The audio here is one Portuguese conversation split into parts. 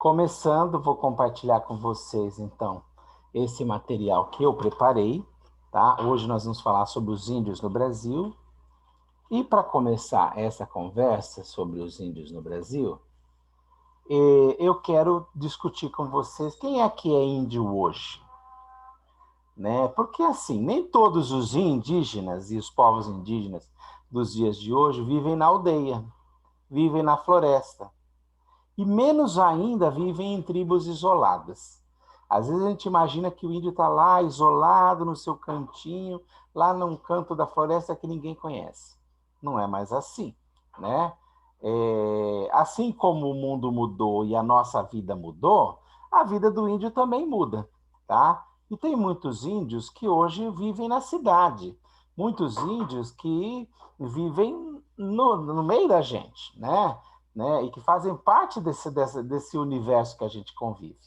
Começando, vou compartilhar com vocês, então, esse material que eu preparei, tá? Hoje nós vamos falar sobre os índios no Brasil. E para começar essa conversa sobre os índios no Brasil, eu quero discutir com vocês quem é que é índio hoje, né? Porque, assim, nem todos os indígenas e os povos indígenas dos dias de hoje vivem na aldeia, vivem na floresta. E menos ainda vivem em tribos isoladas. Às vezes a gente imagina que o índio está lá, isolado no seu cantinho, lá num canto da floresta que ninguém conhece. Não é mais assim, né? Assim como o mundo mudou e a nossa vida mudou, a vida do índio também muda, tá? E tem muitos índios que hoje vivem na cidade, muitos índios que vivem no meio da gente, né? E que fazem parte desse universo que a gente convive.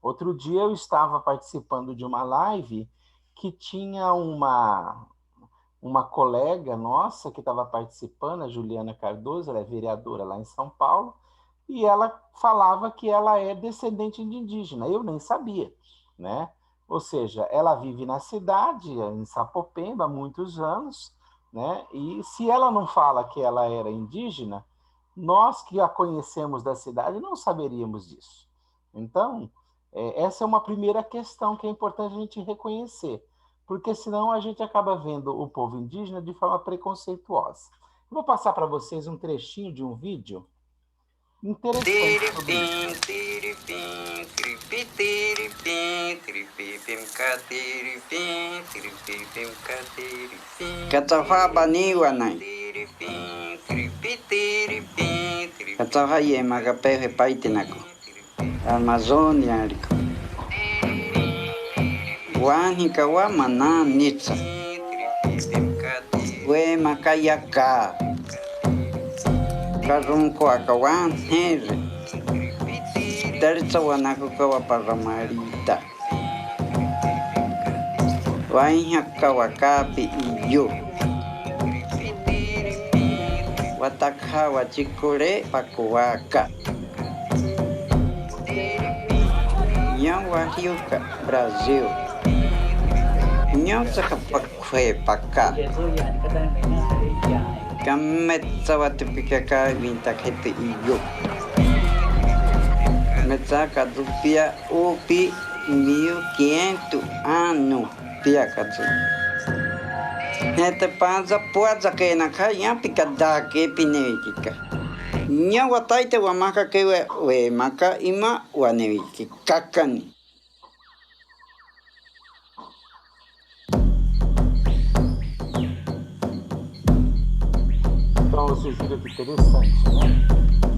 Outro dia eu estava participando de uma live que tinha uma colega nossa que estava participando, a Juliana Cardoso, ela é vereadora lá em São Paulo, e ela falava que ela é descendente de indígena. Eu nem sabia, né? Ou seja, ela vive na cidade, em Sapopemba, há muitos anos, né? E se ela não fala que ela era indígena, nós que a conhecemos da cidade não saberíamos disso. Então, essa é uma primeira questão que é importante a gente reconhecer, porque senão a gente acaba vendo o povo indígena de forma preconceituosa. Eu vou passar para vocês um trechinho de um vídeo interessante sobre isso. Katawha baniwa nai. Katawha ye magapehe paitenako. Amazônia rico. Wani kawa mana nitsa. We makayaka. Karunko akawan here. Daritsa wanako kawa paramarita. Wainha kawakapi iyo. Watakha wachikure pakuwaka. Nhawahiuka, Brasil. Nhausakapakwe paka. Kametsa watipikaka vintakete iyo. Metsaka dupia upi 1500 anos. Piakazu. Nete panza puaza que na kaya pikada que pinevika. Nya wataite wa maka kewe we maka ima wa neviki kakani. Então, vocês viram que interessante, né?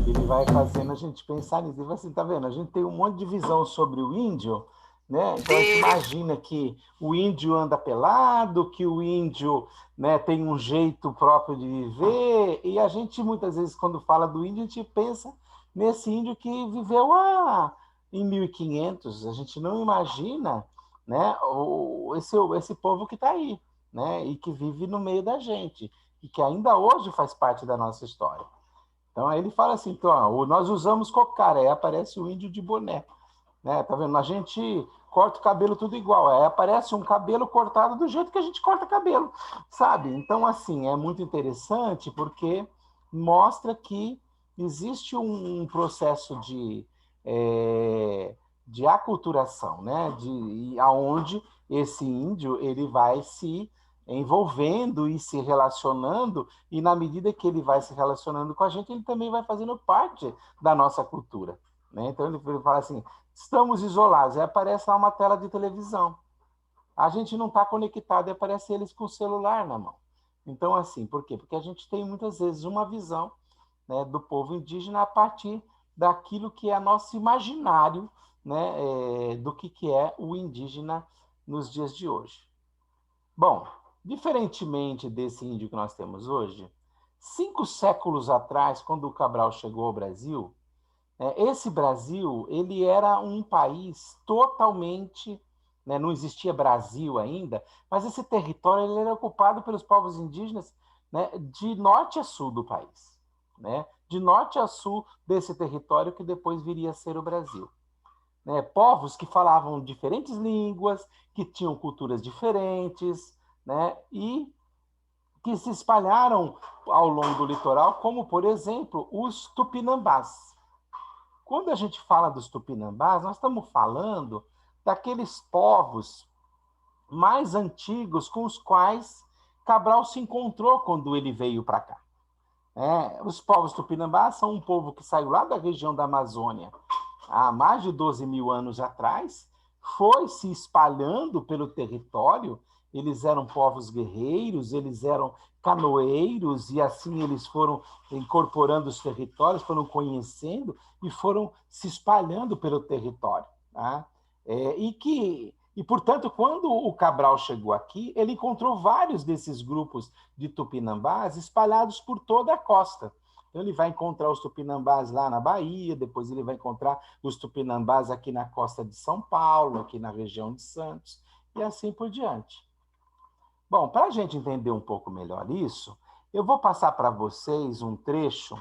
Ele vai fazendo a gente pensar nisso. Ele vai assim, tá vendo? A gente tem um monte de visão sobre o índio, né? Então a gente imagina que o índio anda pelado, que o índio, né, tem um jeito próprio de viver, e a gente muitas vezes quando fala do índio, a gente pensa nesse índio que viveu em 1500. A gente não imagina, né, esse povo que está aí, né, e que vive no meio da gente, e que ainda hoje faz parte da nossa história. Então aí ele fala assim, então, ó, nós usamos cocar, aí aparece o índio de boné, né? Tá vendo? A gente corta o cabelo tudo igual, aí aparece um cabelo cortado do jeito que a gente corta cabelo, sabe? Então, assim, é muito interessante porque mostra que existe um processo de aculturação, né? Aonde esse índio ele vai se envolvendo e se relacionando, e na medida que ele vai se relacionando com a gente, ele também vai fazendo parte da nossa cultura, né? Então ele fala assim, estamos isolados, aí aparece lá uma tela de televisão. A gente não está conectado e aparece eles com o celular na mão. Então, assim, por quê? Porque a gente tem muitas vezes uma visão, né, do povo indígena a partir daquilo que é nosso imaginário, né, do que é o indígena nos dias de hoje. Bom, diferentemente desse índio que nós temos hoje, 5 séculos atrás, quando o Cabral chegou ao Brasil, esse Brasil ele era um país totalmente, né, não existia Brasil ainda, mas esse território ele era ocupado pelos povos indígenas, né, de norte a sul do país, né, de norte a sul desse território que depois viria a ser o Brasil. Né? Povos que falavam diferentes línguas, que tinham culturas diferentes, né? E que se espalharam ao longo do litoral, como, por exemplo, os tupinambás. Quando a gente fala dos tupinambás, nós estamos falando daqueles povos mais antigos com os quais Cabral se encontrou quando ele veio para cá. Os povos tupinambás são um povo que saiu lá da região da Amazônia há mais de 12 mil anos atrás, foi se espalhando pelo território. Eles eram povos guerreiros, eles eram canoeiros, e assim eles foram incorporando os territórios, foram conhecendo e foram se espalhando pelo território. Tá? E, portanto, quando o Cabral chegou aqui, ele encontrou vários desses grupos de tupinambás espalhados por toda a costa. Então, ele vai encontrar os tupinambás lá na Bahia, depois ele vai encontrar os tupinambás aqui na costa de São Paulo, aqui na região de Santos, e assim por diante. Bom, para a gente entender um pouco melhor isso, eu vou passar para vocês um trecho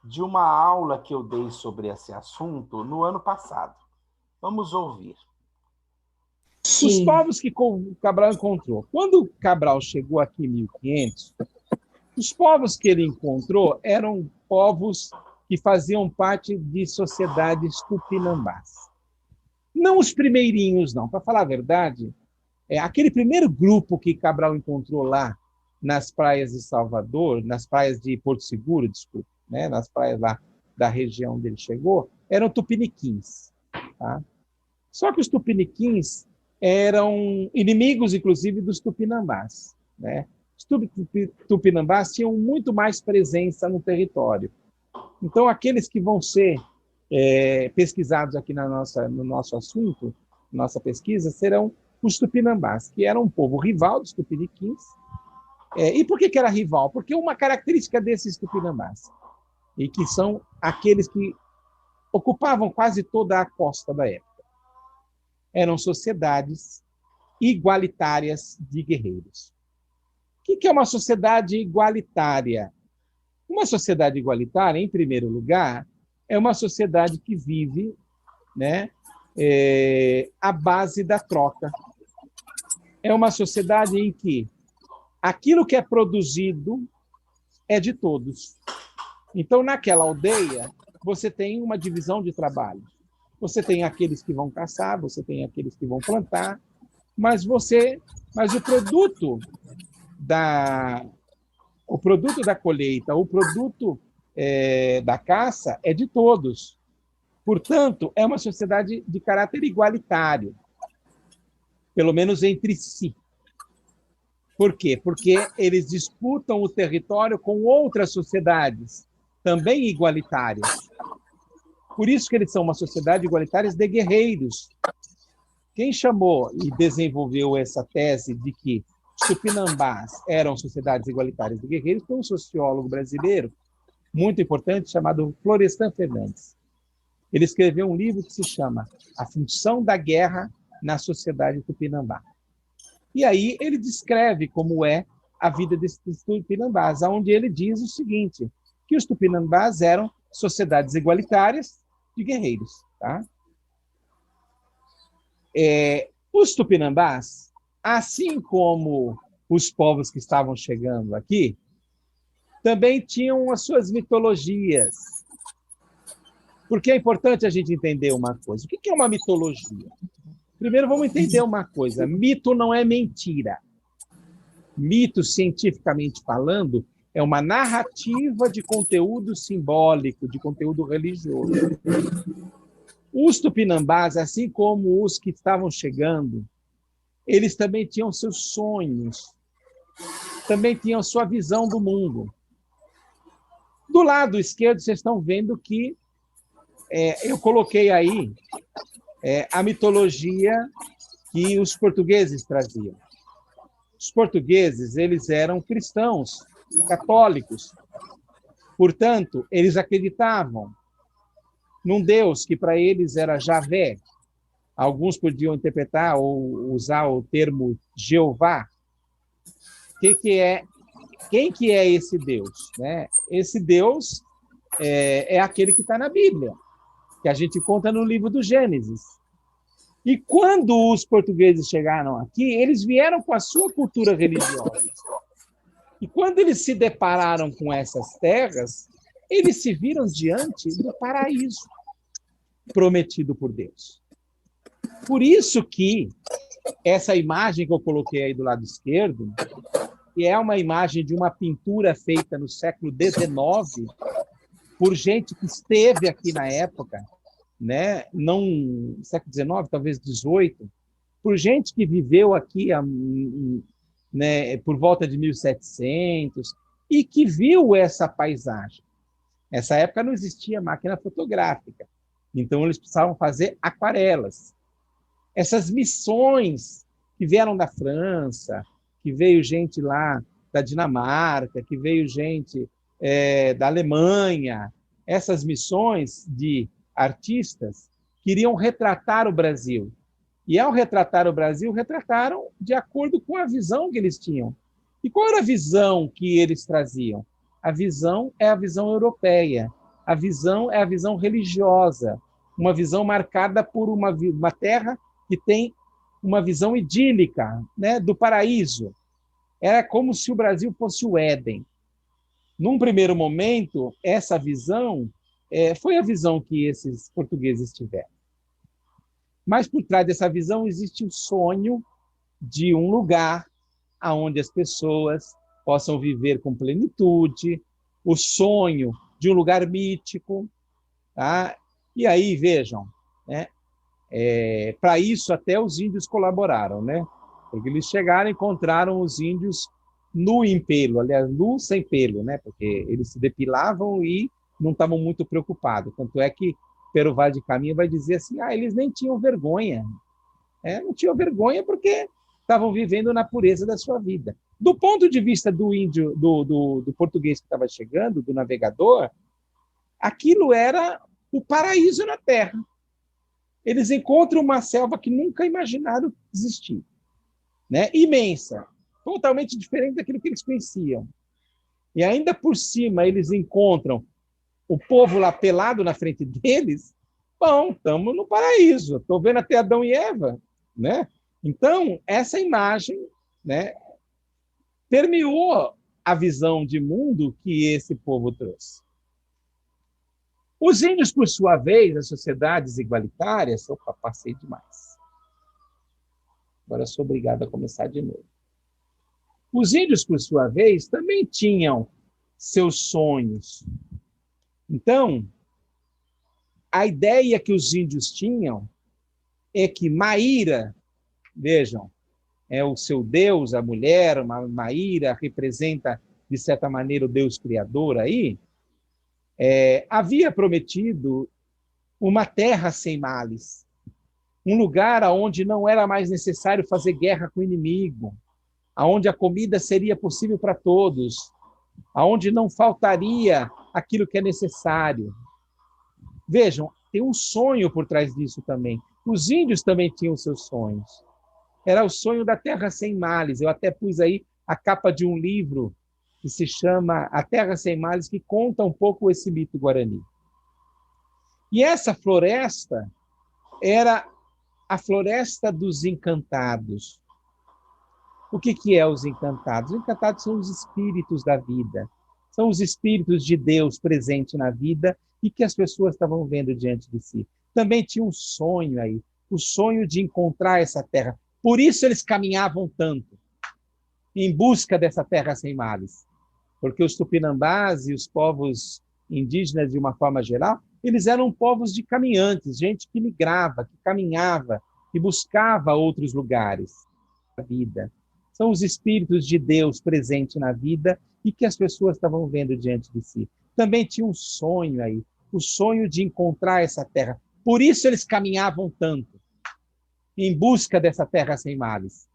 de uma aula que eu dei sobre esse assunto no ano passado. Vamos ouvir. Sim. Os povos que Cabral encontrou. Quando Cabral chegou aqui em 1500, os povos que ele encontrou eram povos que faziam parte de sociedades tupinambás. Não os primeirinhos, não. Para falar a verdade, aquele primeiro grupo que Cabral encontrou lá nas praias de Salvador, nas praias de Porto Seguro, desculpa, né, nas praias lá da região onde ele chegou, eram tupiniquins. Tá? Só que os tupiniquins eram inimigos, inclusive, dos tupinambás. Né? Os tupinambás tinham muito mais presença no território. Então, aqueles que vão ser pesquisados aqui no nosso assunto, nossa pesquisa, serão os tupinambás, que eram um povo rival dos tupiniquins. E por que era rival? Porque uma característica desses tupinambás, e que são aqueles que ocupavam quase toda a costa da época, eram sociedades igualitárias de guerreiros. O que é uma sociedade igualitária? Uma sociedade igualitária, em primeiro lugar, é uma sociedade que vive, né, à base da troca. É uma sociedade em que aquilo que é produzido é de todos. Então, naquela aldeia, você tem uma divisão de trabalho. Você tem aqueles que vão caçar, você tem aqueles que vão plantar, mas o produto da colheita, o produto da caça é de todos. Portanto, é uma sociedade de caráter igualitário, pelo menos entre si. Por quê? Porque eles disputam o território com outras sociedades, também igualitárias. Por isso que eles são uma sociedade igualitária de guerreiros. Quem chamou e desenvolveu essa tese de que os tupinambás eram sociedades igualitárias de guerreiros foi um sociólogo brasileiro muito importante chamado Florestan Fernandes. Ele escreveu um livro que se chama A Função da Guerra na Sociedade Tupinambá. E aí ele descreve como é a vida desses tupinambás, onde ele diz o seguinte, que os tupinambás eram sociedades igualitárias de guerreiros. Tá? Os tupinambás, assim como os povos que estavam chegando aqui, também tinham as suas mitologias. Porque é importante a gente entender uma coisa. O que é uma mitologia? Primeiro, vamos entender uma coisa. Mito não é mentira. Mito, cientificamente falando, é uma narrativa de conteúdo simbólico, de conteúdo religioso. Os tupinambás, assim como os que estavam chegando, eles também tinham seus sonhos, também tinham sua visão do mundo. Do lado esquerdo, vocês estão vendo que eu coloquei aí a mitologia que os portugueses traziam. Os portugueses, eles eram cristãos, católicos. Portanto, eles acreditavam num Deus que para eles era Javé. Alguns podiam interpretar ou usar o termo Jeová. Quem que é esse Deus? Né? Esse Deus é aquele que está na Bíblia, que a gente conta no livro do Gênesis. E quando os portugueses chegaram aqui, eles vieram com a sua cultura religiosa. E quando eles se depararam com essas terras, eles se viram diante do paraíso prometido por Deus. Por isso que essa imagem que eu coloquei aí do lado esquerdo, que é uma imagem de uma pintura feita no século XIX por gente que esteve aqui na época, né? Não século XIX, talvez XVIII, por gente que viveu aqui, né, por volta de 1700 e que viu essa paisagem. Nessa época não existia máquina fotográfica, então eles precisavam fazer aquarelas. Essas missões que vieram da França, que veio gente lá da Dinamarca, que veio gente da Alemanha, essas missões de artistas queriam retratar o Brasil. E ao retratar o Brasil, retrataram de acordo com a visão que eles tinham. E qual era a visão que eles traziam? A visão é a visão europeia. A visão é a visão religiosa. Uma visão marcada por uma terra que tem uma visão idílica, né, do paraíso. Era como se o Brasil fosse o Éden. Num primeiro momento, essa visão foi a visão que esses portugueses tiveram. Mas por trás dessa visão existe o sonho de um lugar onde as pessoas possam viver com plenitude, o sonho de um lugar mítico. Tá? E aí, vejam, né? Para isso até os índios colaboraram, né? Porque eles chegaram e encontraram os índios nu em pelo, aliás, nu sem pelo, né? Porque eles se depilavam e não estavam muito preocupados. Tanto é que Pero Vaz de Caminha vai dizer assim, eles nem tinham vergonha. Não tinham vergonha porque estavam vivendo na pureza da sua vida. Do ponto de vista do índio, do português que estava chegando, do navegador, aquilo era o paraíso na terra. Eles encontram uma selva que nunca imaginaram existir, né? Imensa, totalmente diferente daquilo que eles conheciam. E ainda por cima eles encontram o povo lá pelado na frente deles. Bom, estamos no paraíso. Estou vendo até Adão e Eva, né? Então, essa imagem, né, permeou a visão de mundo que esse povo trouxe. Os índios, por sua vez, as sociedades igualitárias... Opa, passei demais. Agora sou obrigado a começar de novo. Os índios, por sua vez, também tinham seus sonhos. Então, a ideia que os índios tinham é que Maíra, vejam, é o seu Deus, a mulher, Maíra representa, de certa maneira, o Deus Criador aí, havia prometido uma terra sem males, um lugar onde não era mais necessário fazer guerra com o inimigo, onde a comida seria possível para todos, onde não faltaria aquilo que é necessário. Vejam, tem um sonho por trás disso também. Os índios também tinham seus sonhos. Era o sonho da terra sem males. Eu até pus aí a capa de um livro que se chama A Terra Sem Males, que conta um pouco esse mito guarani. E essa floresta era a floresta dos encantados. O que é os encantados? Os encantados são os espíritos da vida. São os espíritos de Deus presentes na vida e que as pessoas estavam vendo diante de si. Também tinha um sonho aí, o sonho de encontrar essa terra. Por isso eles caminhavam tanto, em busca dessa terra sem males. Porque os tupinambás e os povos indígenas, de uma forma geral, eles eram povos de caminhantes, gente que migrava, que caminhava, que buscava outros lugares da vida. São os espíritos de Deus presentes na vida e que as pessoas estavam vendo diante de si. Também tinha um sonho aí, o sonho de encontrar essa terra. Por isso eles caminhavam tanto, em busca dessa terra sem males.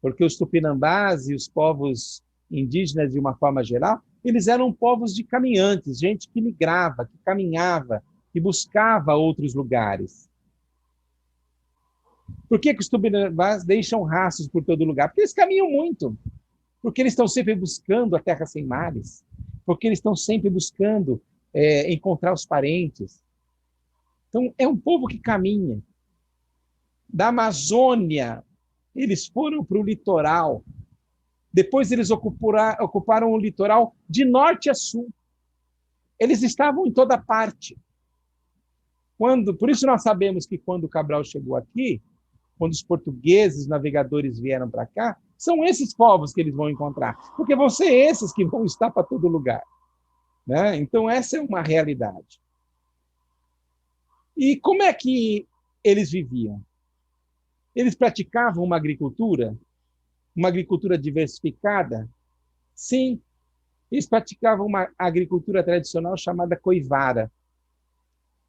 Porque os tupinambás e os povos indígenas, de uma forma geral, eles eram povos de caminhantes, gente que migrava, que caminhava, que buscava outros lugares. Por que os tupinambás deixam rastros por todo lugar? Porque eles caminham muito. Porque eles estão sempre buscando a terra sem males. Porque eles estão sempre buscando encontrar os parentes. Então, é um povo que caminha. Da Amazônia, eles foram para o litoral. Depois eles ocuparam o litoral de norte a sul. Eles estavam em toda parte. Por isso nós sabemos que quando Cabral chegou aqui, quando os portugueses, navegadores vieram para cá, são esses povos que eles vão encontrar, porque vão ser esses que vão estar para todo lugar. Né? Então, essa é uma realidade. E como é que eles viviam? Eles praticavam uma agricultura diversificada? Sim, eles praticavam uma agricultura tradicional chamada coivara.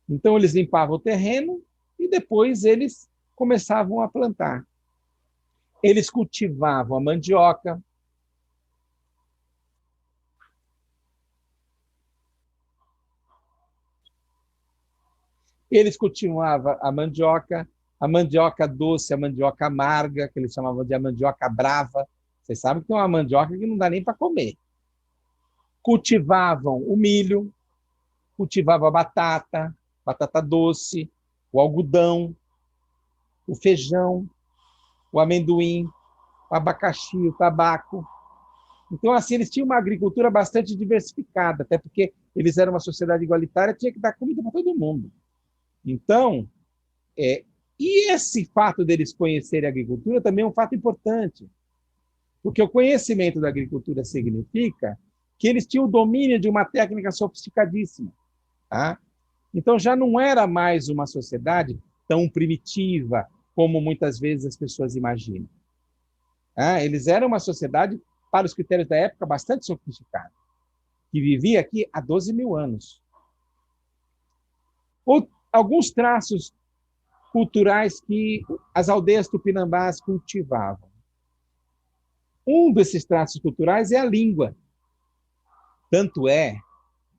Então, eles limpavam o terreno e depois eles começavam a plantar. Eles cultivavam a mandioca. Eles cultivavam a mandioca doce, a mandioca amarga, que eles chamavam de a mandioca brava. Vocês sabem que tem uma mandioca que não dá nem para comer. Cultivavam o milho, cultivavam a batata doce, o algodão, o feijão, o amendoim, o abacaxi, o tabaco. Então, assim, eles tinham uma agricultura bastante diversificada, até porque eles eram uma sociedade igualitária, tinha que dar comida para todo mundo. Então, e esse fato deles conhecerem a agricultura também é um fato importante, porque o conhecimento da agricultura significa que eles tinham o domínio de uma técnica sofisticadíssima. Tá? Então, já não era mais uma sociedade tão primitiva como muitas vezes as pessoas imaginam. Eles eram uma sociedade, para os critérios da época, bastante sofisticada, que vivia aqui há 12 mil anos. Alguns traços culturais que as aldeias tupinambás cultivavam. Um desses traços culturais é a língua. Tanto é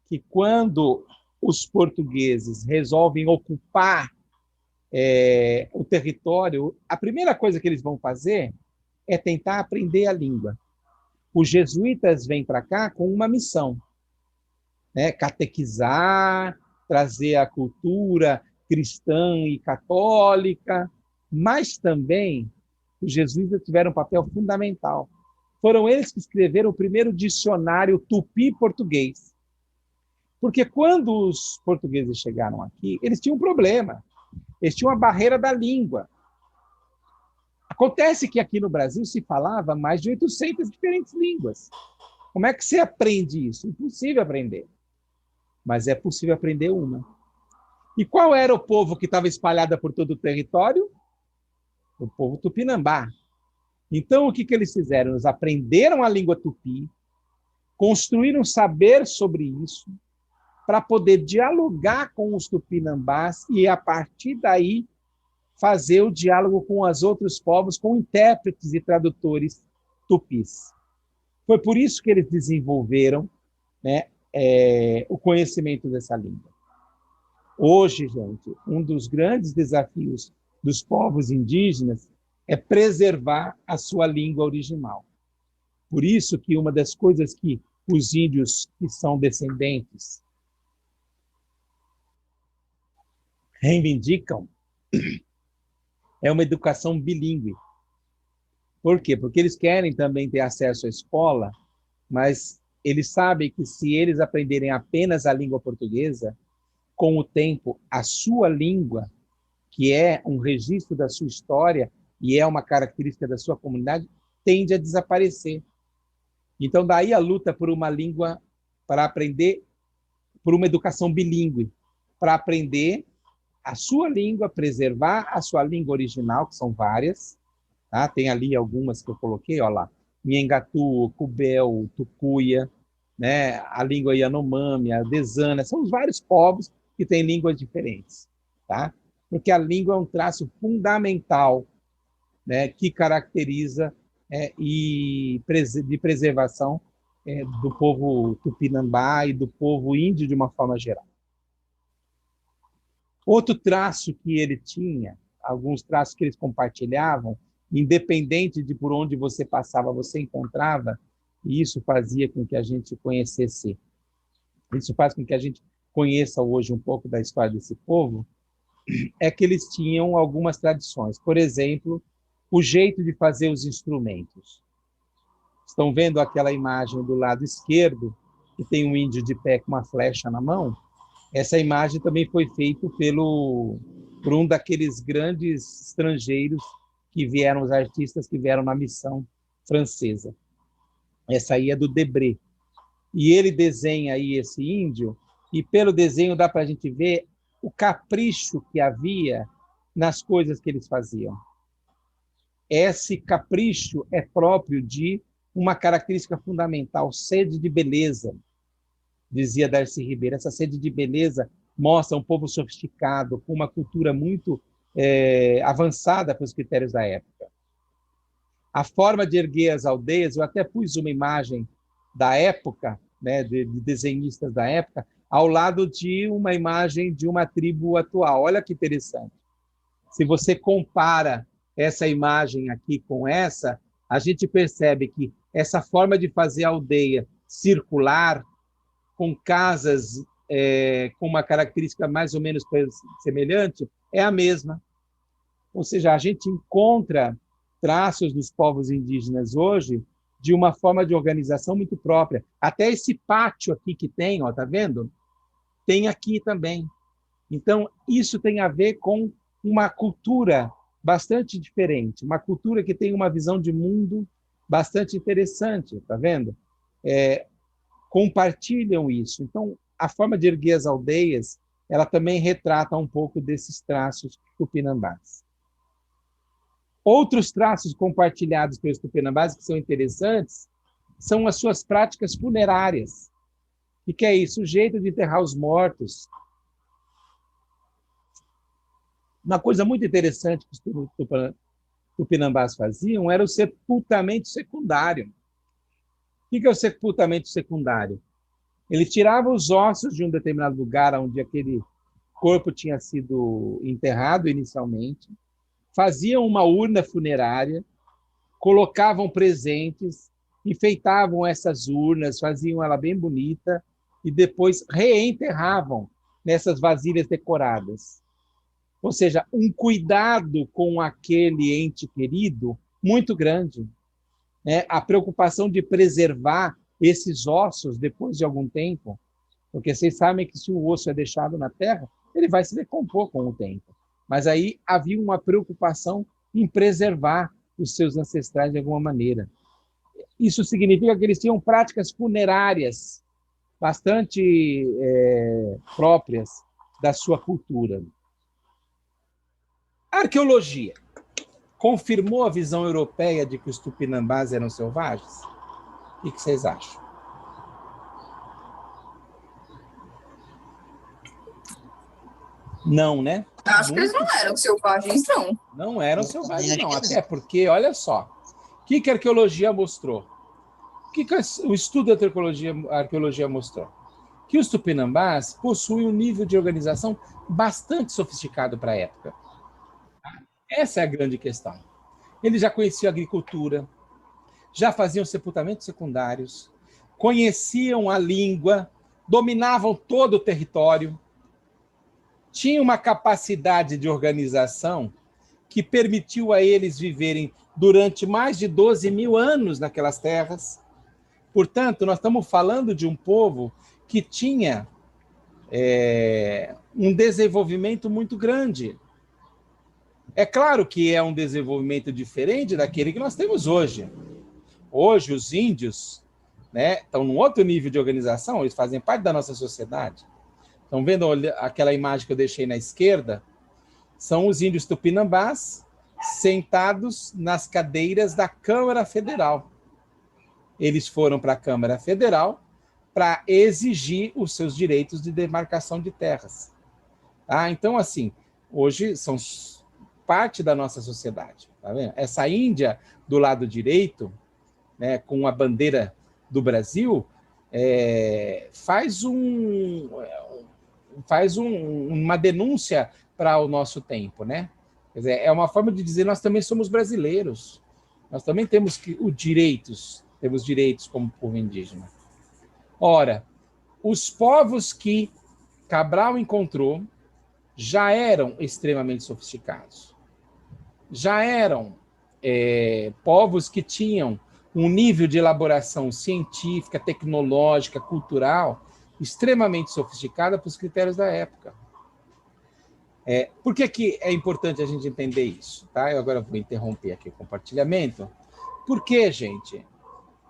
que quando os portugueses resolvem ocupar o território, a primeira coisa que eles vão fazer é tentar aprender a língua. Os jesuítas vêm para cá com uma missão, né? Catequizar, trazer a cultura cristã e católica, mas também os jesuítas tiveram um papel fundamental. Foram eles que escreveram o primeiro dicionário tupi-português. Porque quando os portugueses chegaram aqui, eles tinham um problema. Eles tinham a barreira da língua. Acontece que aqui no Brasil se falava mais de 800 diferentes línguas. Como é que você aprende isso? Impossível aprender. Mas é possível aprender uma. E qual era o povo que estava espalhado por todo o território? O povo tupinambá. Então, o que eles fizeram? Eles aprenderam a língua tupi, construíram saber sobre isso, para poder dialogar com os tupinambás e, a partir daí, fazer o diálogo com os outros povos, com intérpretes e tradutores tupis. Foi por isso que eles desenvolveram, né, o conhecimento dessa língua. Hoje, gente, um dos grandes desafios dos povos indígenas é preservar a sua língua original. Por isso que uma das coisas que os índios que são descendentes reivindicam é uma educação bilíngue. Por quê? Porque eles querem também ter acesso à escola, mas eles sabem que se eles aprenderem apenas a língua portuguesa, com o tempo, a sua língua, que é um registro da sua história e é uma característica da sua comunidade, tende a desaparecer. Então, daí a luta por uma língua, para aprender, por uma educação bilíngue, para aprender a sua língua, preservar a sua língua original, que são várias, tá? Tem ali algumas que eu coloquei, olha lá, Nhengatu, Cubel, Tucuia, né? A língua Yanomami, a Desana, são os vários povos que têm línguas diferentes, tá? Porque a língua é um traço fundamental, né, que caracteriza de preservação do povo tupinambá e do povo índio de uma forma geral. Outro traço que ele tinha, alguns traços que eles compartilhavam, independente de por onde você passava, você encontrava, e isso fazia com que a gente conhecesse, isso faz com que a gente conheça hoje um pouco da história desse povo, é que eles tinham algumas tradições. Por exemplo, o jeito de fazer os instrumentos. Estão vendo aquela imagem do lado esquerdo, que tem um índio de pé com uma flecha na mão? Essa imagem também foi feita por um daqueles grandes estrangeiros que vieram, os artistas que vieram na missão francesa. Essa aí é do Debré. E ele desenha aí esse índio, e pelo desenho dá para a gente ver o capricho que havia nas coisas que eles faziam. Esse capricho é próprio de uma característica fundamental, sede de beleza, dizia Darcy Ribeiro. Essa sede de beleza mostra um povo sofisticado, com uma cultura muito avançada para os critérios da época. A forma de erguer as aldeias, eu até pus uma imagem da época, né, de desenhistas da época, ao lado de uma imagem de uma tribo atual. Olha que interessante. Se você compara essa imagem aqui com essa, a gente percebe que essa forma de fazer a aldeia circular, com casas com uma característica mais ou menos semelhante, é a mesma. Ou seja, a gente encontra traços dos povos indígenas hoje de uma forma de organização muito própria. Até esse pátio aqui que tem, ó, tá vendo? Tem aqui também. Então, isso tem a ver com uma cultura bastante diferente, uma cultura que tem uma visão de mundo bastante interessante, tá vendo? Compartilham isso. Então, a forma de erguer as aldeias, ela também retrata um pouco desses traços tupinambás. Outros traços compartilhados pelos tupinambás que são interessantes são as suas práticas funerárias. O que é isso? O jeito de enterrar os mortos. Uma coisa muito interessante que os tupinambás faziam era o sepultamento secundário. O que é o sepultamento secundário? Ele tirava os ossos de um determinado lugar onde aquele corpo tinha sido enterrado inicialmente, faziam uma urna funerária, colocavam presentes, enfeitavam essas urnas, faziam ela bem bonita e depois reenterravam nessas vasilhas decoradas. Ou seja, um cuidado com aquele ente querido muito grande. A preocupação de preservar esses ossos depois de algum tempo, porque vocês sabem que se o osso é deixado na terra, ele vai se decompor com o tempo. Mas aí havia uma preocupação em preservar os seus ancestrais de alguma maneira. Isso significa que eles tinham práticas funerárias bastante próprias da sua cultura. A arqueologia confirmou a visão europeia de que os tupinambás eram selvagens? O que vocês acham? Não, né? Acho que eles não eram selvagens, não. Não eram selvagens, não. Até porque, olha só, o que a arqueologia mostrou? O que o estudo da arqueologia mostrou? Que os tupinambás possuem um nível de organização bastante sofisticado para a época. Essa é a grande questão. Eles já conheciam a agricultura, já faziam sepultamentos secundários, conheciam a língua, dominavam todo o território, tinham uma capacidade de organização que permitiu a eles viverem durante mais de 12 mil anos naquelas terras. Portanto, nós estamos falando de um povo que tinha um desenvolvimento muito grande. É claro que é um desenvolvimento diferente daquele que nós temos hoje. Hoje, os índios, né, estão num outro nível de organização, eles fazem parte da nossa sociedade. Estão vendo aquela imagem que eu deixei na esquerda? São os índios tupinambás sentados nas cadeiras da Câmara Federal. Eles foram para a Câmara Federal para exigir os seus direitos de demarcação de terras. Então, assim, hoje são parte da nossa sociedade. Tá vendo? Essa Índia do lado direito, né, com a bandeira do Brasil, faz uma denúncia para o nosso tempo, né? Quer dizer, é uma forma de dizer nós também somos brasileiros. Nós também temos direitos como povo indígena. Ora, os povos que Cabral encontrou já eram extremamente sofisticados. Já eram povos que tinham um nível de elaboração científica, tecnológica, cultural, extremamente sofisticada para os critérios da época. Por que é importante a gente entender isso? Tá? Eu agora vou interromper aqui o compartilhamento. Porque, gente,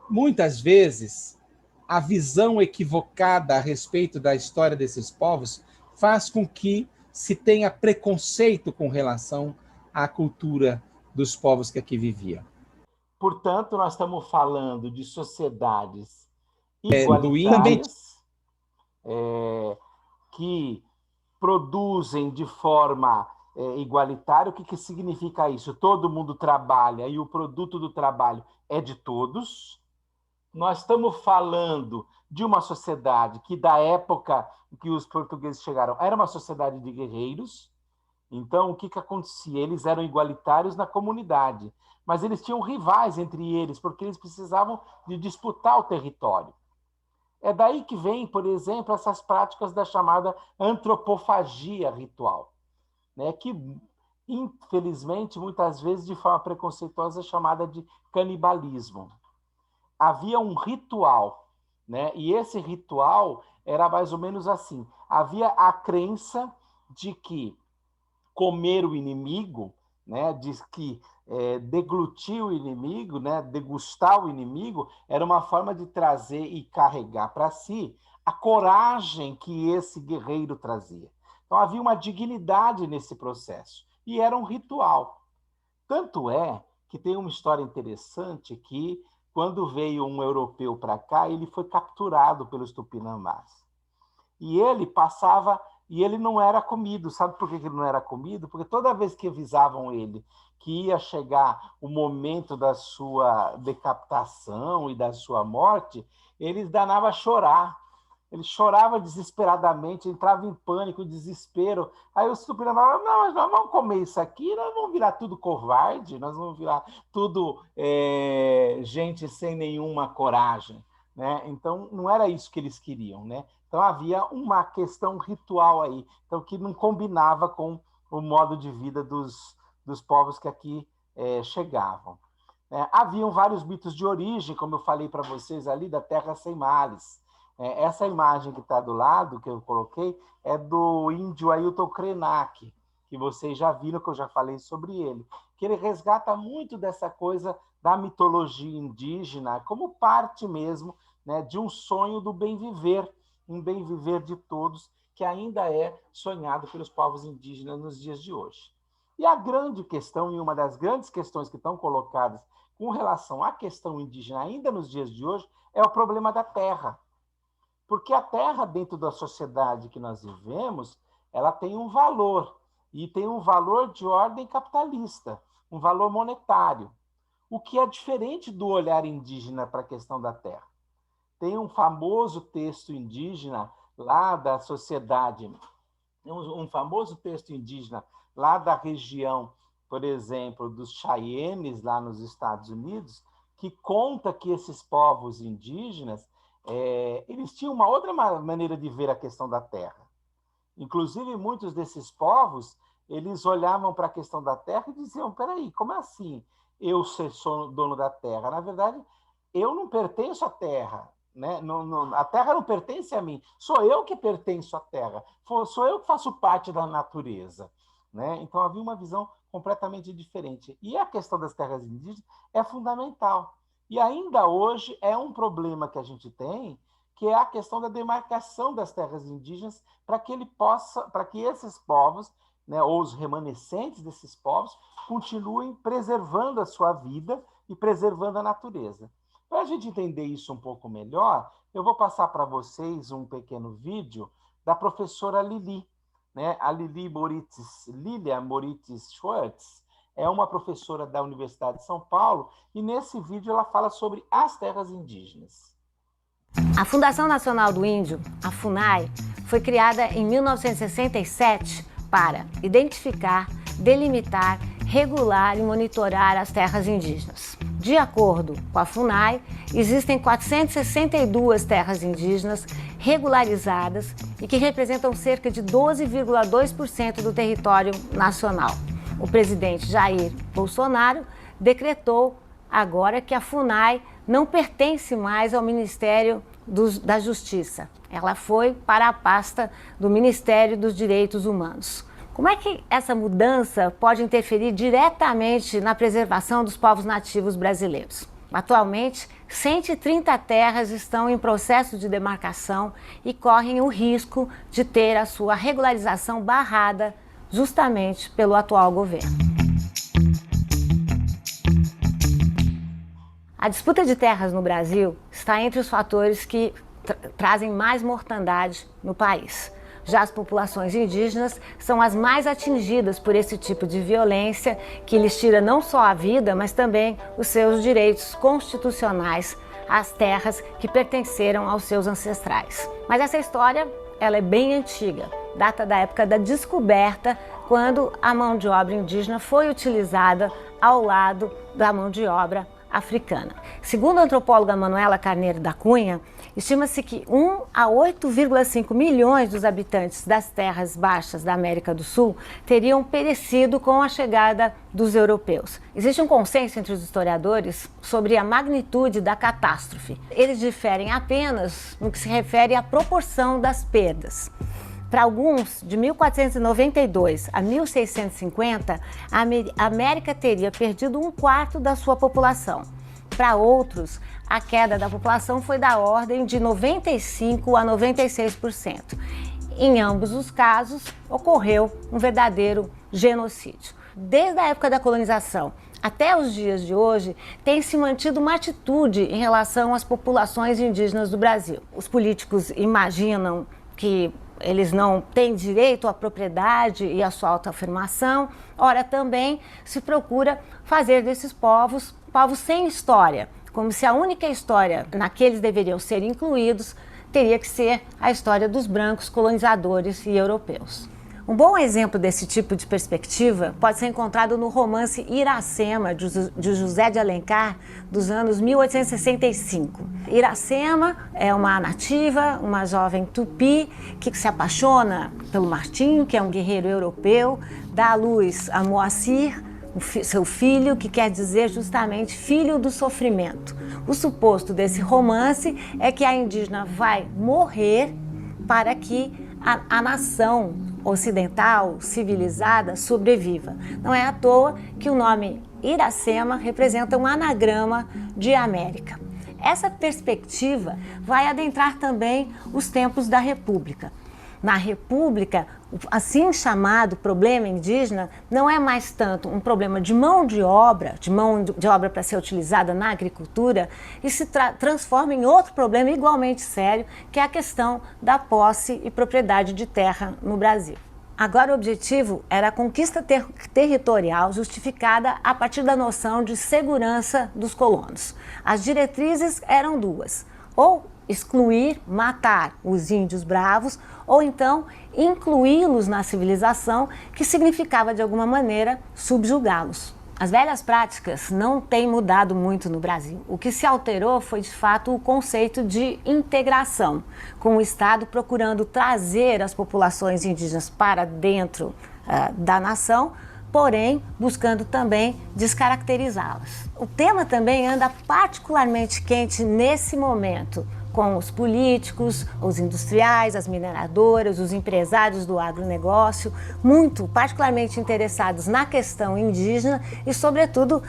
muitas vezes a visão equivocada a respeito da história desses povos faz com que se tenha preconceito com relação à cultura dos povos que aqui viviam. Portanto, nós estamos falando de sociedades igualitárias, que produzem de forma igualitária. O que significa isso? Todo mundo trabalha e o produto do trabalho é de todos. Nós estamos falando de uma sociedade que, da época em que os portugueses chegaram, era uma sociedade de guerreiros. Então, o que acontecia? Eles eram igualitários na comunidade, mas eles tinham rivais entre eles, porque eles precisavam de disputar o território. É daí que vem, por exemplo, essas práticas da chamada antropofagia ritual, né? Que, infelizmente, muitas vezes, de forma preconceituosa, é chamada de canibalismo. Havia um ritual, né? E esse ritual era mais ou menos assim. Havia a crença de que comer o inimigo, né? Diz que deglutir o inimigo, né? Degustar o inimigo, era uma forma de trazer e carregar para si a coragem que esse guerreiro trazia. Então havia uma dignidade nesse processo e era um ritual. Tanto é que tem uma história interessante que, quando veio um europeu para cá, ele foi capturado pelos tupinambás. E ele não era comido. Sabe por que ele não era comido? Porque toda vez que avisavam ele que ia chegar o momento da sua decapitação e da sua morte, ele danava a chorar. Ele chorava desesperadamente, entrava em pânico, desespero. Aí os tupinambás falavam: não, mas nós vamos comer isso aqui, nós vamos virar tudo covarde, nós vamos virar tudo gente sem nenhuma coragem, né? Então, não era isso que eles queriam, né? Então, havia uma questão ritual aí, então, que não combinava com o modo de vida dos povos que aqui chegavam. Haviam vários mitos de origem, como eu falei para vocês ali, da Terra Sem Males. Essa imagem que está do lado, que eu coloquei, é do índio Ailton Krenak, que vocês já viram, que eu já falei sobre ele, que ele resgata muito dessa coisa da mitologia indígena como parte mesmo, né, de um sonho do bem viver, um bem viver de todos, que ainda é sonhado pelos povos indígenas nos dias de hoje. E a grande questão, e uma das grandes questões que estão colocadas com relação à questão indígena ainda nos dias de hoje, é o problema da terra. Porque a terra, dentro da sociedade que nós vivemos, ela tem um valor, e tem um valor de ordem capitalista, um valor monetário, o que é diferente do olhar indígena para a questão da terra. Tem um famoso texto indígena lá da sociedade, um famoso texto indígena lá da região, por exemplo, dos Cheyennes, lá nos Estados Unidos, que conta que esses povos indígenas eles tinham uma outra maneira de ver a questão da terra. Inclusive, muitos desses povos, eles olhavam para a questão da terra e diziam: peraí, como assim eu sou dono da terra? Na verdade, eu não pertenço à terra, né? A terra não pertence a mim, sou eu que pertenço à terra, sou eu que faço parte da natureza, né? Então, havia uma visão completamente diferente. E a questão das terras indígenas é fundamental. E ainda hoje é um problema que a gente tem, que é a questão da demarcação das terras indígenas, para que esses povos, né, ou os remanescentes desses povos, continuem preservando a sua vida e preservando a natureza. Para a gente entender isso um pouco melhor, eu vou passar para vocês um pequeno vídeo da professora Lili, né? A Lilia Moritz Schwartz, é uma professora da Universidade de São Paulo, e nesse vídeo ela fala sobre as terras indígenas. A Fundação Nacional do Índio, a FUNAI, foi criada em 1967 para identificar, delimitar, regular e monitorar as terras indígenas. De acordo com a FUNAI, existem 462 terras indígenas regularizadas e que representam cerca de 12,2% do território nacional. O presidente Jair Bolsonaro decretou agora que a FUNAI não pertence mais ao Ministério da Justiça. Ela foi para a pasta do Ministério dos Direitos Humanos. Como é que essa mudança pode interferir diretamente na preservação dos povos nativos brasileiros? Atualmente, 130 terras estão em processo de demarcação e correm o risco de ter a sua regularização barrada justamente pelo atual governo. A disputa de terras no Brasil está entre os fatores que trazem mais mortandade no país. Já as populações indígenas são as mais atingidas por esse tipo de violência que lhes tira não só a vida, mas também os seus direitos constitucionais às terras que pertenceram aos seus ancestrais. Mas essa história, ela é bem antiga, data da época da descoberta, quando a mão de obra indígena foi utilizada ao lado da mão de obra africana. Segundo a antropóloga Manuela Carneiro da Cunha, estima-se que 1 a 8,5 milhões dos habitantes das terras baixas da América do Sul teriam perecido com a chegada dos europeus. Existe um consenso entre os historiadores sobre a magnitude da catástrofe. Eles diferem apenas no que se refere à proporção das perdas. Para alguns, de 1492 a 1650, a América teria perdido 1/4 da sua população. Para outros, a queda da população foi da ordem de 95% a 96%. Em ambos os casos, ocorreu um verdadeiro genocídio. Desde a época da colonização até os dias de hoje, tem se mantido uma atitude em relação às populações indígenas do Brasil. Os políticos imaginam que eles não têm direito à propriedade e à sua autoafirmação. Ora, também se procura fazer desses povos sem história, como se a única história na que eles deveriam ser incluídos teria que ser a história dos brancos colonizadores e europeus. Um bom exemplo desse tipo de perspectiva pode ser encontrado no romance Iracema, de José de Alencar, dos anos 1865. Iracema é uma nativa, uma jovem tupi, que se apaixona pelo Martim, que é um guerreiro europeu, dá à luz a Moacir, seu filho, que quer dizer justamente filho do sofrimento. O suposto desse romance é que a indígena vai morrer para que a nação ocidental, civilizada, sobreviva. Não é à toa que o nome Iracema representa um anagrama de América. Essa perspectiva vai adentrar também os tempos da República. Na República, o assim chamado problema indígena não é mais tanto um problema de mão de obra para ser utilizada na agricultura, e se transforma em outro problema igualmente sério, que é a questão da posse e propriedade de terra no Brasil. Agora o objetivo era a conquista territorial justificada a partir da noção de segurança dos colonos. As diretrizes eram duas: ou excluir, matar os índios bravos, ou então incluí-los na civilização, que significava de alguma maneira subjugá-los. As velhas práticas não têm mudado muito no Brasil. O que se alterou foi, de fato, o conceito de integração, com o Estado procurando trazer as populações indígenas para dentro da nação, porém buscando também descaracterizá-las. O tema também anda particularmente quente nesse momento, com os políticos, os industriais, as mineradoras, os empresários do agronegócio, particularmente interessados na questão indígena e, sobretudo,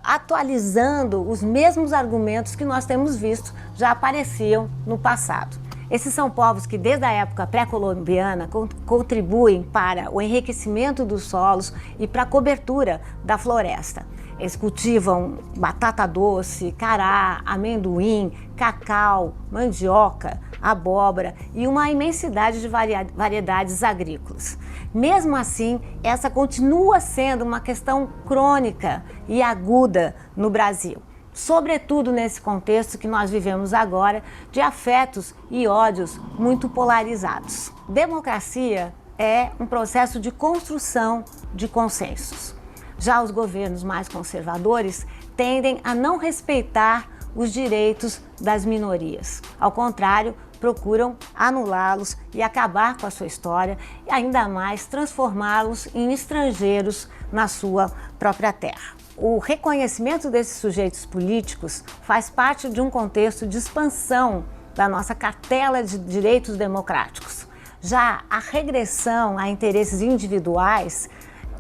atualizando os mesmos argumentos que nós temos visto já apareciam no passado. Esses são povos que, desde a época pré-colombiana, contribuem para o enriquecimento dos solos e para a cobertura da floresta. Eles cultivam batata doce, cará, amendoim, cacau, mandioca, abóbora e uma imensidade de variedades agrícolas. Mesmo assim, essa continua sendo uma questão crônica e aguda no Brasil, sobretudo nesse contexto que nós vivemos agora de afetos e ódios muito polarizados. Democracia é um processo de construção de consensos. Já os governos mais conservadores tendem a não respeitar os direitos das minorias. Ao contrário, procuram anulá-los e acabar com a sua história e ainda mais transformá-los em estrangeiros na sua própria terra. O reconhecimento desses sujeitos políticos faz parte de um contexto de expansão da nossa cartela de direitos democráticos. Já a regressão a interesses individuais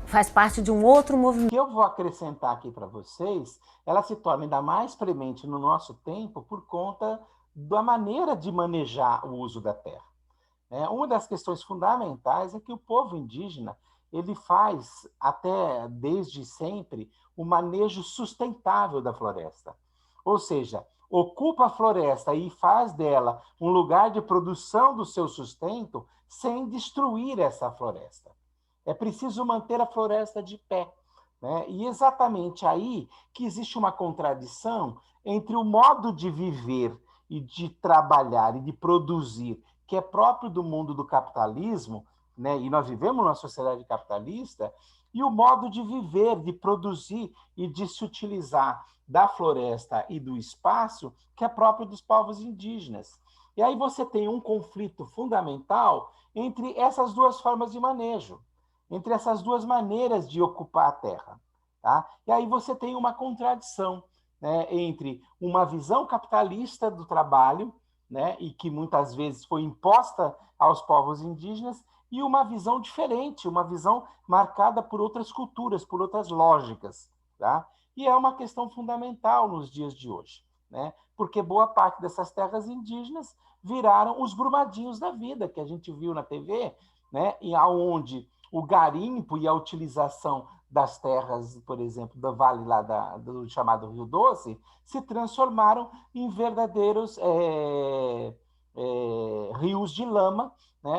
faz parte de um outro movimento. O que eu vou acrescentar aqui para vocês, ela se torna ainda mais premente no nosso tempo por conta da maneira de manejar o uso da terra. Uma das questões fundamentais é que o povo indígena ele faz, até desde sempre, o manejo sustentável da floresta. Ou seja, ocupa a floresta e faz dela um lugar de produção do seu sustento sem destruir essa floresta. É preciso manter a floresta de pé. E exatamente aí que existe uma contradição entre o modo de viver e de trabalhar e de produzir, que é próprio do mundo do capitalismo, e nós vivemos numa sociedade capitalista, e o modo de viver, de produzir e de se utilizar da floresta e do espaço, que é próprio dos povos indígenas. E aí você tem um conflito fundamental entre essas duas formas de manejo, entre essas duas maneiras de ocupar a terra. Tá? E aí você tem uma contradição entre uma visão capitalista do trabalho, e que muitas vezes foi imposta aos povos indígenas, e uma visão diferente, uma visão marcada por outras culturas, por outras lógicas. Tá? E é uma questão fundamental nos dias de hoje, porque boa parte dessas terras indígenas viraram os brumadinhos da vida, que a gente viu na TV, e onde o garimpo e a utilização das terras, por exemplo, do vale lá do chamado Rio Doce, se transformaram em verdadeiros rios de lama,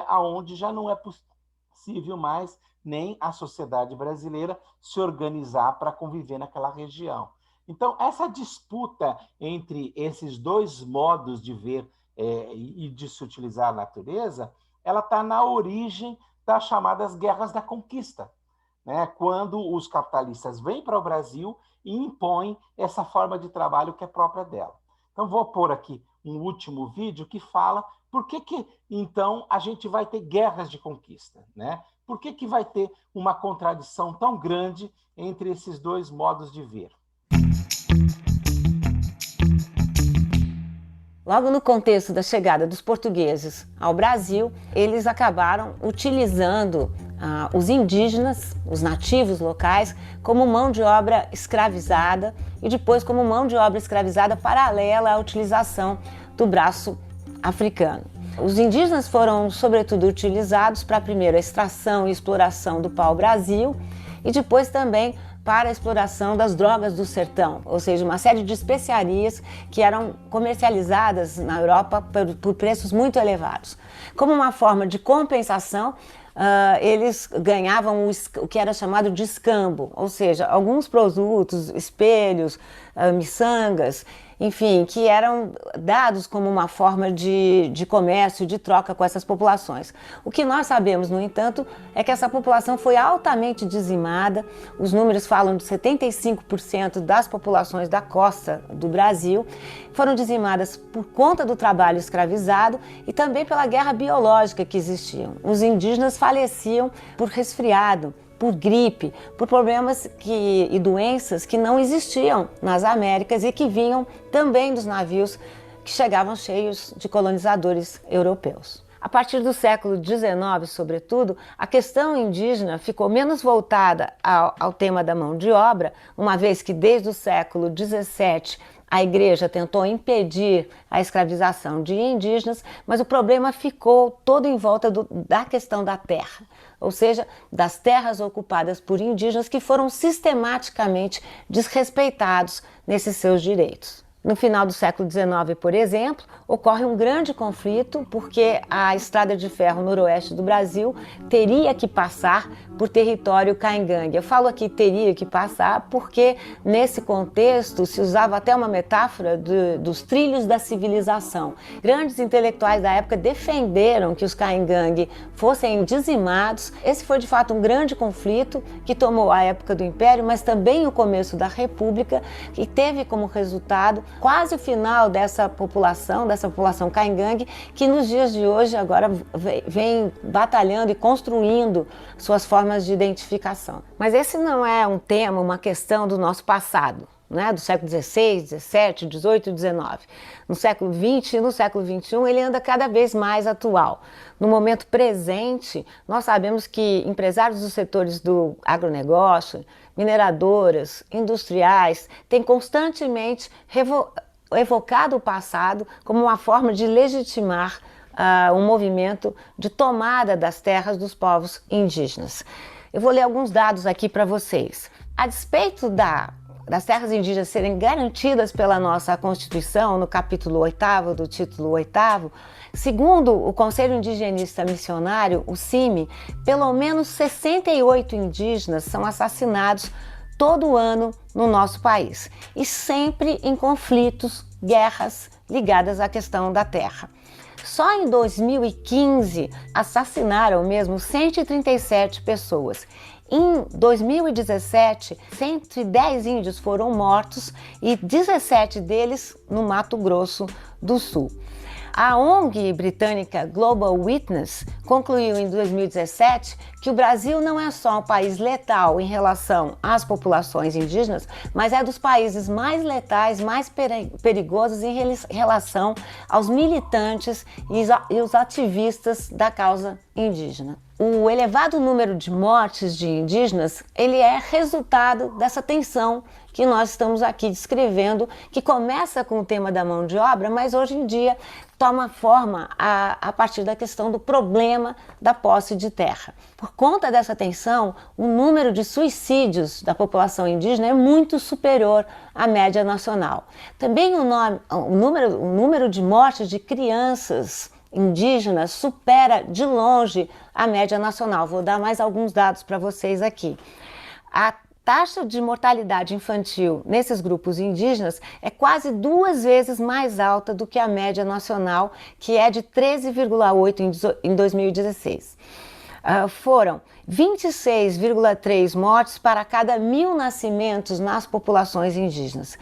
aonde já não é possível mais nem a sociedade brasileira se organizar para conviver naquela região. Então, essa disputa entre esses dois modos de ver e de se utilizar a natureza, ela está na origem das chamadas guerras da conquista, quando os capitalistas vêm para o Brasil e impõem essa forma de trabalho que é própria dela. Então, vou pôr aqui um último vídeo que fala por que, então, a gente vai ter guerras de conquista. Por que vai ter uma contradição tão grande entre esses dois modos de ver? Logo no contexto da chegada dos portugueses ao Brasil, eles acabaram utilizando os indígenas, os nativos locais, como mão de obra escravizada e depois como mão de obra escravizada paralela à utilização do braço africano. Os indígenas foram, sobretudo, utilizados para, primeiro, a extração e exploração do pau-brasil e depois também para a exploração das drogas do sertão, ou seja, uma série de especiarias que eram comercializadas na Europa por preços muito elevados. Como uma forma de compensação, eles ganhavam o que era chamado de escambo, ou seja, alguns produtos, espelhos, miçangas, enfim, que eram dados como uma forma de comércio, de troca com essas populações. O que nós sabemos, no entanto, é que essa população foi altamente dizimada. Os números falam de 75% das populações da costa do Brasil foram dizimadas por conta do trabalho escravizado e também pela guerra biológica que existia. Os indígenas faleciam por resfriado, por gripe, por problemas e doenças que não existiam nas Américas e que vinham também dos navios que chegavam cheios de colonizadores europeus. A partir do século XIX, sobretudo, a questão indígena ficou menos voltada ao tema da mão de obra, uma vez que desde o século XVII a Igreja tentou impedir a escravização de indígenas, mas o problema ficou todo em volta da questão da terra, ou seja, das terras ocupadas por indígenas que foram sistematicamente desrespeitados nesses seus direitos. No final do século XIX, por exemplo, ocorre um grande conflito porque a estrada de ferro noroeste do Brasil teria que passar por território caingangue. Eu falo aqui teria que passar porque nesse contexto se usava até uma metáfora dos trilhos da civilização. Grandes intelectuais da época defenderam que os caingangue fossem dizimados. Esse foi de fato um grande conflito que tomou a época do Império, mas também o começo da República, e teve como resultado quase o final dessa população caingangue, que nos dias de hoje agora vem batalhando e construindo suas formas de identificação. Mas esse não é um tema, uma questão do nosso passado, né? Do século XVI, XVII, XVIII e XIX. No século XX e no século XXI ele anda cada vez mais atual. No momento presente, nós sabemos que empresários dos setores do agronegócio, mineradoras, industriais, têm constantemente evocado o passado como uma forma de legitimar um movimento de tomada das terras dos povos indígenas. Eu vou ler alguns dados aqui para vocês. A despeito das terras indígenas serem garantidas pela nossa Constituição, no capítulo 8º do título 8º, segundo o Conselho Indigenista Missionário, o CIMI, pelo menos 68 indígenas são assassinados todo ano no nosso país, e sempre em conflitos, guerras ligadas à questão da terra. Só em 2015 assassinaram mesmo 137 pessoas. Em 2017, 110 índios foram mortos e 17 deles no Mato Grosso do Sul. A ONG britânica Global Witness concluiu em 2017 que o Brasil não é só um país letal em relação às populações indígenas, mas é dos países mais letais, mais perigosos em relação aos militantes e os ativistas da causa indígena. O elevado número de mortes de indígenas, ele é resultado dessa tensão que nós estamos aqui descrevendo, que começa com o tema da mão de obra, mas hoje em dia toma forma a partir da questão do problema da posse de terra. Por conta dessa tensão, o número de suicídios da população indígena é muito superior à média nacional. Também o número de mortes de crianças indígenas supera de longe a média nacional. Vou dar mais alguns dados para vocês aqui. A taxa de mortalidade infantil nesses grupos indígenas é quase 2 vezes mais alta do que a média nacional, que é de 13,8 em 2016. Foram 26,3 mortes para cada 1.000 nascimentos nas populações indígenas.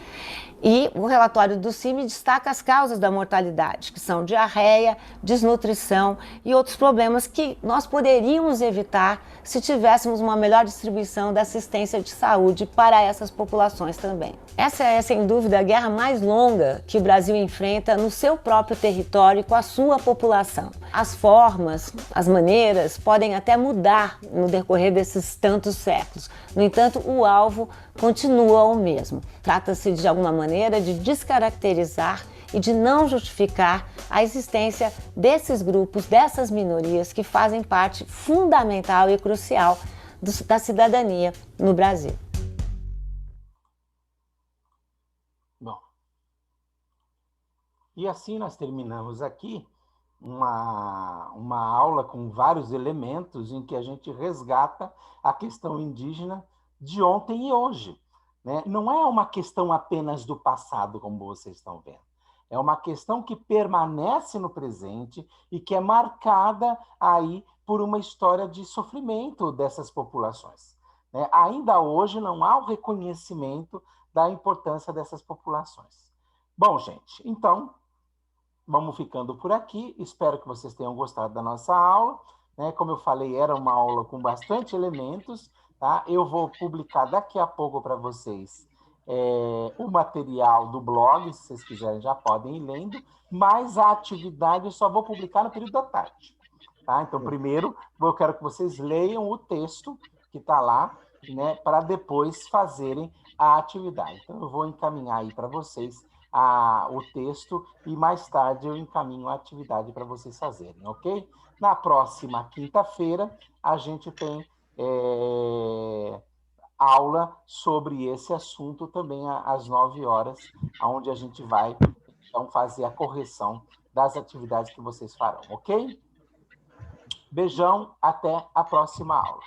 E o relatório do CIMI destaca as causas da mortalidade, que são diarreia, desnutrição e outros problemas que nós poderíamos evitar se tivéssemos uma melhor distribuição da assistência de saúde para essas populações também. Essa é, sem dúvida, a guerra mais longa que o Brasil enfrenta no seu próprio território e com a sua população. As formas, as maneiras podem até mudar no decorrer desses tantos séculos. No entanto, o alvo continua o mesmo. Trata-se, de alguma maneira, de descaracterizar e de não justificar a existência desses grupos, dessas minorias que fazem parte fundamental e crucial da cidadania no Brasil. Bom, e assim nós terminamos aqui uma aula com vários elementos em que a gente resgata a questão indígena de ontem e hoje, né? Não é uma questão apenas do passado, como vocês estão vendo. É uma questão que permanece no presente e que é marcada aí por uma história de sofrimento dessas populações, né? Ainda hoje não há o reconhecimento da importância dessas populações. Bom, gente, então, vamos ficando por aqui. Espero que vocês tenham gostado da nossa aula, né? Como eu falei, era uma aula com bastante elementos, tá? Eu vou publicar daqui a pouco para vocês o material do blog, se vocês quiserem já podem ir lendo, mas a atividade eu só vou publicar no período da tarde. Tá? Então, primeiro, eu quero que vocês leiam o texto que está lá, né, para depois fazerem a atividade. Então, eu vou encaminhar aí para vocês o texto e mais tarde eu encaminho a atividade para vocês fazerem, ok? Na próxima quinta-feira, a gente tem aula sobre esse assunto também às 9 horas, onde a gente vai então fazer a correção das atividades que vocês farão, ok? Beijão, até a próxima aula.